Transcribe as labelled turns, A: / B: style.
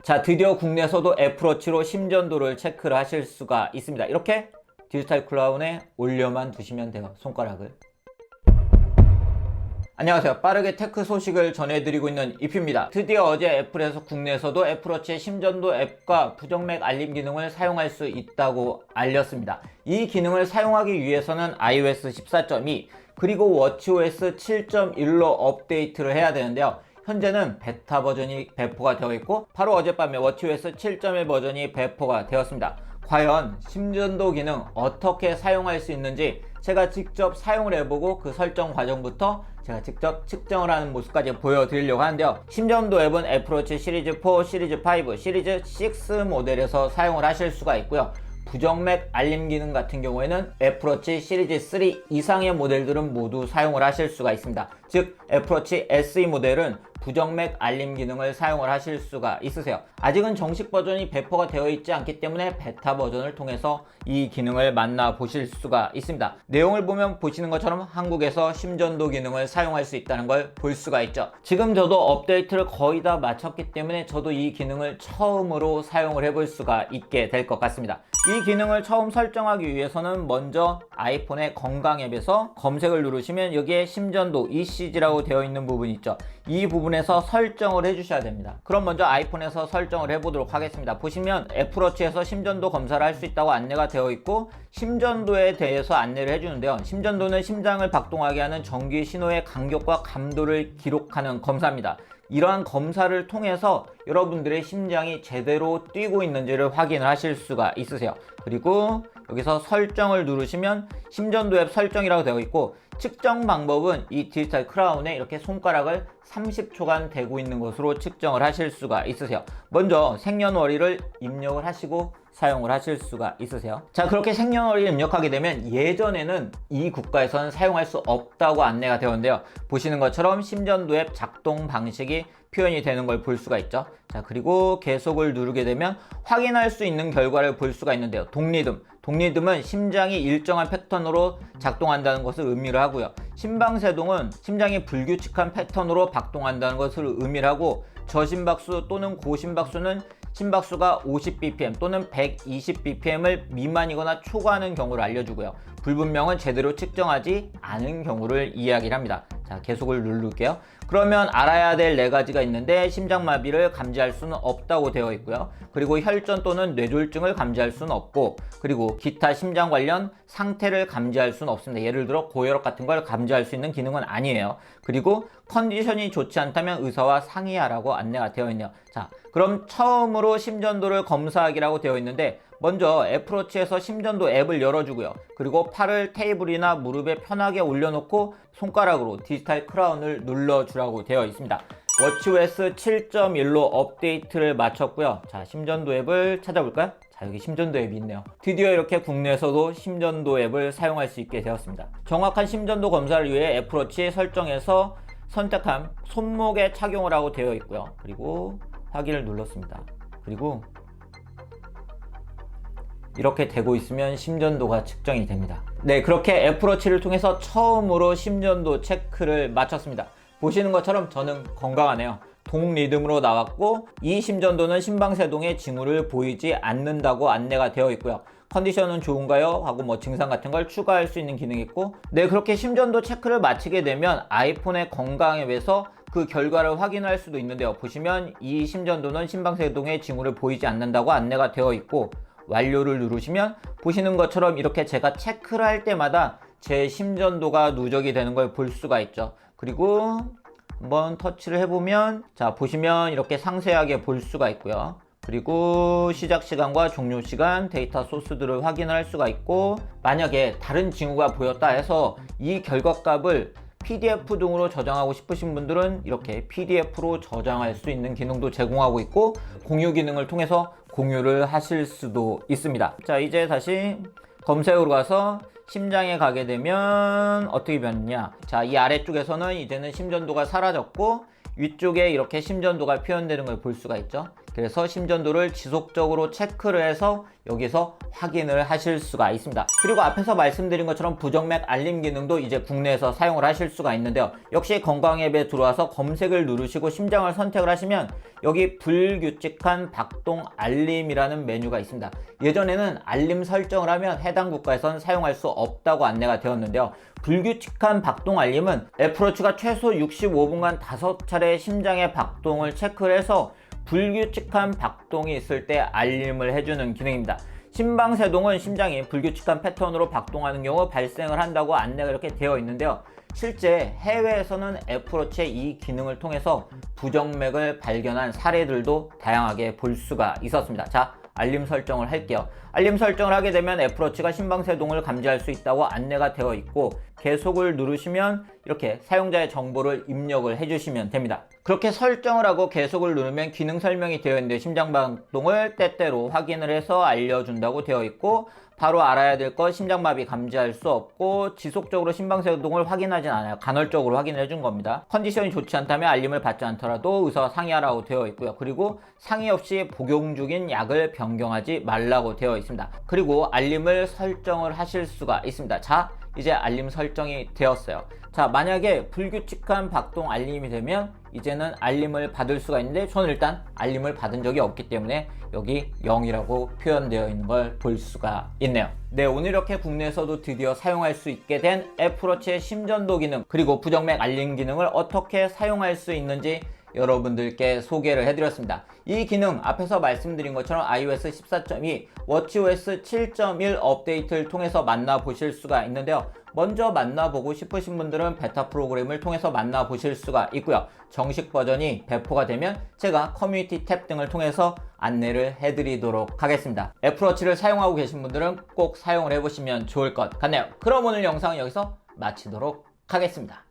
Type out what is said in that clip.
A: 자, 드디어 국내에서도 애플워치로 심전도를 체크를 하실 수가 있습니다. 이렇게 디지털 크라운에 올려만 두시면 돼요. 손가락을. 안녕하세요. 빠르게 테크 소식을 전해드리고 있는 이프입니다. 드디어 어제 애플에서 국내에서도 애플워치의 심전도 앱과 부정맥 알림 기능을 사용할 수 있다고 알렸습니다. 이 기능을 사용하기 위해서는 iOS 14.2 그리고 워치OS 7.1로 업데이트를 해야 되는데요. 현재는 베타 버전이 배포가 되어 있고 바로 어젯밤에 워치OS 7.1 버전이 배포가 되었습니다. 과연 심전도 기능 어떻게 사용할 수 있는지 제가 직접 사용을 해보고 그 설정 과정부터 제가 직접 측정을 하는 모습까지 보여드리려고 하는데요. 심전도 앱은 애플워치 시리즈 4, 시리즈 5, 시리즈 6 모델에서 사용을 하실 수가 있고요. 부정맥 알림 기능 같은 경우에는 애플워치 시리즈 3 이상의 모델들은 모두 사용을 하실 수가 있습니다. 즉 애플워치 SE 모델은 부정맥 알림 기능을 사용을 하실 수가 있으세요. 아직은 정식 버전이 배포가 되어 있지 않기 때문에 베타 버전을 통해서 이 기능을 만나보실 수가 있습니다. 내용을 보면 보시는 것처럼 한국에서 심전도 기능을 사용할 수 있다는 걸 볼 수가 있죠. 지금 저도 업데이트를 거의 다 마쳤기 때문에 저도 이 기능을 처음으로 사용을 해볼 수가 있게 될 것 같습니다. 이 기능을 처음 설정하기 위해서는 먼저 아이폰의 건강 앱에서 검색을 누르시면 여기에 심전도 ECG라고 되어 있는 부분이 있죠. 이 부분에서 설정을 해주셔야 됩니다. 그럼 먼저 아이폰에서 설정을 해보도록 하겠습니다. 보시면 애플워치에서 심전도 검사를 할 수 있다고 안내가 되어 있고 심전도에 대해서 안내를 해주는데요. 심전도는 심장을 박동하게 하는 전기 신호의 간격과 감도를 기록하는 검사입니다. 이러한 검사를 통해서 여러분들의 심장이 제대로 뛰고 있는지를 확인을 하실 수가 있으세요. 그리고 여기서 설정을 누르시면 심전도 앱 설정이라고 되어 있고 측정 방법은 이 디지털 크라운에 이렇게 손가락을 30초간 대고 있는 것으로 측정을 하실 수가 있으세요. 먼저 생년월일을 입력을 하시고 사용을 하실 수가 있으세요. 자, 그렇게 생년월일을 입력하게 되면 예전에는 이 국가에서는 사용할 수 없다고 안내가 되었는데요. 보시는 것처럼 심전도 앱 작동 방식이 표현이 되는 걸 볼 수가 있죠. 자, 그리고 계속을 누르게 되면 확인할 수 있는 결과를 볼 수가 있는데요. 독리듬은 심장이 일정한 패턴으로 작동한다는 것을 의미를 하고요. 심방세동은 심장이 불규칙한 패턴으로 박동한다는 것을 의미를 하고 저심박수 또는 고심박수는 심박수가 50bpm 또는 120bpm을 미만이거나 초과하는 경우를 알려주고요. 불분명은 제대로 측정하지 않은 경우를 이야기를 합니다. 자, 계속을 누를게요. 그러면 알아야 될 4가지가 있는데 심장마비를 감지할 수는 없다고 되어 있고요. 그리고 혈전 또는 뇌졸중을 감지할 수는 없고 그리고 기타 심장 관련 상태를 감지할 수는 없습니다. 예를 들어 고혈압 같은 걸 감지할 수 있는 기능은 아니에요. 그리고 컨디션이 좋지 않다면 의사와 상의하라고 안내가 되어 있네요. 자, 그럼 처음으로 심전도를 검사하기라고 되어 있는데 먼저 애플워치에서 심전도 앱을 열어주고요. 그리고 팔을 테이블이나 무릎에 편하게 올려놓고 손가락으로 디지털 크라운을 눌러주라고 되어 있습니다. 워치OS 7.1로 업데이트를 마쳤고요. 자, 심전도 앱을 찾아볼까요? 자, 여기 심전도 앱이 있네요. 드디어 이렇게 국내에서도 심전도 앱을 사용할 수 있게 되었습니다. 정확한 심전도 검사를 위해 애플워치 설정에서 선택한 손목에 착용을 하고 되어 있고요. 그리고 확인을 눌렀습니다. 그리고 이렇게 되고 있으면 심전도가 측정이 됩니다. 네, 그렇게 애플워치를 통해서 처음으로 심전도 체크를 마쳤습니다. 보시는 것처럼 저는 건강하네요. 동리듬으로 나왔고 이 심전도는 심방세동의 징후를 보이지 않는다고 안내가 되어 있고요. 컨디션은 좋은가요? 하고 증상 같은 걸 추가할 수 있는 기능이 있고 네, 그렇게 심전도 체크를 마치게 되면 아이폰의 건강 앱에서 그 결과를 확인할 수도 있는데요. 보시면 이 심전도는 심방세동의 징후를 보이지 않는다고 안내가 되어 있고 완료를 누르시면 보시는 것처럼 이렇게 제가 체크를 할 때마다 제 심전도가 누적이 되는 걸 볼 수가 있죠. 그리고 한번 터치를 해보면 자, 보시면 이렇게 상세하게 볼 수가 있고요. 그리고 시작 시간과 종료 시간, 데이터 소스들을 확인할 수가 있고 만약에 다른 징후가 보였다 해서 이 결과값을 PDF 등으로 저장하고 싶으신 분들은 이렇게 PDF로 저장할 수 있는 기능도 제공하고 있고 공유 기능을 통해서 공유를 하실 수도 있습니다. 자, 이제 다시 검색으로 가서 심장에 가게 되면 어떻게 변했냐. 자, 이 아래쪽에서는 이제는 심전도가 사라졌고 위쪽에 이렇게 심전도가 표현되는 걸 볼 수가 있죠. 그래서 심전도를 지속적으로 체크를 해서 여기서 확인을 하실 수가 있습니다. 그리고 앞에서 말씀드린 것처럼 부정맥 알림 기능도 이제 국내에서 사용을 하실 수가 있는데요. 역시 건강 앱에 들어와서 검색을 누르시고 심장을 선택을 하시면 여기 불규칙한 박동 알림이라는 메뉴가 있습니다. 예전에는 알림 설정을 하면 해당 국가에선 사용할 수 없다고 안내가 되었는데요. 불규칙한 박동 알림은 애플워치가 최소 65분간 5차례 심장의 박동을 체크를 해서 불규칙한 박동이 있을 때 알림을 해주는 기능입니다. 심방세동은 심장이 불규칙한 패턴으로 박동하는 경우 발생을 한다고 안내가 이렇게 되어 있는데요. 실제 해외에서는 애플워치의 이 기능을 통해서 부정맥을 발견한 사례들도 다양하게 볼 수가 있었습니다. 자, 알림 설정을 할게요. 알림 설정을 하게 되면 애플워치가 심방세동을 감지할 수 있다고 안내가 되어 있고, 계속을 누르시면 이렇게 사용자의 정보를 입력을 해주시면 됩니다. 그렇게 설정을 하고 계속을 누르면 기능 설명이 되어 있는데 심장박동을 때때로 확인을 해서 알려준다고 되어 있고, 바로 알아야 될 것 심장마비 감지할 수 없고, 지속적으로 심방세동을 확인하진 않아요. 간헐적으로 확인을 해준 겁니다. 컨디션이 좋지 않다면 알림을 받지 않더라도 의사와 상의하라고 되어 있고요. 그리고 상의 없이 복용 중인 약을 변경하지 말라고 되어 있습니다. 그리고 알림을 설정을 하실 수가 있습니다. 자, 이제 알림 설정이 되었어요. 자, 만약에 불규칙한 박동 알림이 되면 이제는 알림을 받을 수가 있는데, 저는 일단 알림을 받은 적이 없기 때문에 여기 0이라고 표현되어 있는 걸 볼 수가 있네요. 네, 오늘 이렇게 국내에서도 드디어 사용할 수 있게 된 애플워치의 심전도 기능, 그리고 부정맥 알림 기능을 어떻게 사용할 수 있는지 여러분들께 소개를 해드렸습니다. 이 기능 앞에서 말씀드린 것처럼 iOS 14.2, watchOS 7.1 업데이트를 통해서 만나보실 수가 있는데요. 먼저 만나보고 싶으신 분들은 베타 프로그램을 통해서 만나보실 수가 있고요. 정식 버전이 배포가 되면 제가 커뮤니티 탭 등을 통해서 안내를 해드리도록 하겠습니다. 애플워치를 사용하고 계신 분들은 꼭 사용을 해보시면 좋을 것 같네요. 그럼 오늘 영상은 여기서 마치도록 하겠습니다.